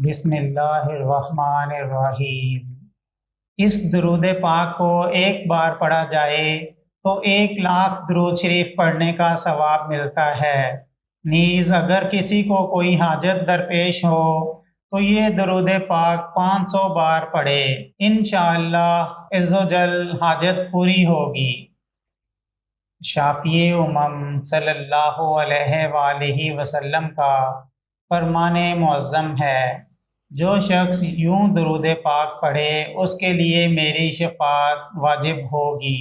بسم اللہ الرحمن الرحیم۔ اس درود پاک کو ایک بار پڑھا جائے تو 1,00,000 درود شریف پڑھنے کا ثواب ملتا ہے۔ نیز اگر کسی کو کوئی حاجت درپیش ہو تو یہ درود پاک 500 بار پڑھے، انشاءاللہ عز و جل حاجت پوری ہوگی۔ شافی امم صلی اللہ علیہ وآلہ وسلم کا فرمان معظم ہے، جو شخص یوں درود پاک پڑھے اس کے لیے میری شفاعت واجب ہوگی۔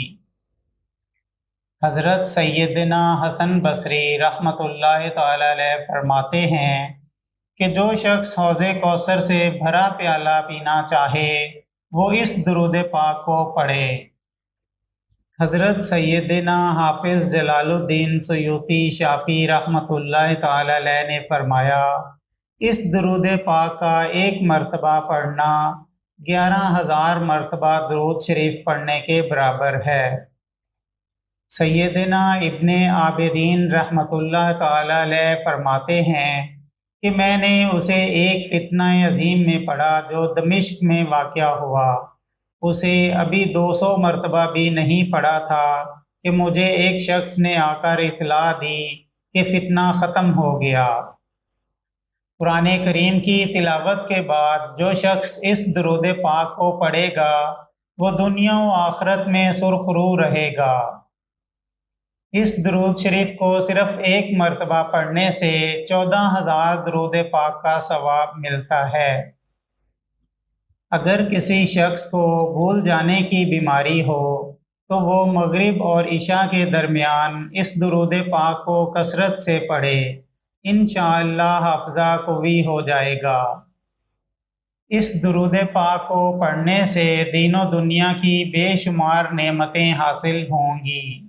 حضرت سیدنا حسن بصری رحمۃ اللہ تعالی علیہ فرماتے ہیں کہ جو شخص حوض کوثر سے بھرا پیالہ پینا چاہے وہ اس درود پاک کو پڑھے۔ حضرت سیدنا حافظ جلال الدین سیوطی شافعی رحمۃ اللہ تعالی علیہ نے فرمایا، اس درود پاک کا ایک مرتبہ پڑھنا 11,000 مرتبہ درود شریف پڑھنے کے برابر ہے۔ سیدنا ابن عابدین رحمۃ اللہ تعالی علیہ فرماتے ہیں کہ میں نے اسے ایک فتنہ عظیم میں پڑھا جو دمشق میں واقع ہوا۔ اسے ابھی 200 مرتبہ بھی نہیں پڑھا تھا کہ مجھے ایک شخص نے آ کر اطلاع دی کہ فتنہ ختم ہو گیا۔ قرآن کریم کی تلاوت کے بعد جو شخص اس درود پاک کو پڑھے گا وہ دنیا و آخرت میں سرخرو رہے گا۔ اس درود شریف کو صرف ایک مرتبہ پڑھنے سے 14,000 درود پاک کا ثواب ملتا ہے۔ اگر کسی شخص کو بھول جانے کی بیماری ہو تو وہ مغرب اور عشاء کے درمیان اس درود پاک کو کثرت سے پڑھے، انشاءاللہ حافظہ قوی ہو جائے گا۔ اس درود پاک کو پڑھنے سے دین و دنیا کی بے شمار نعمتیں حاصل ہوں گی۔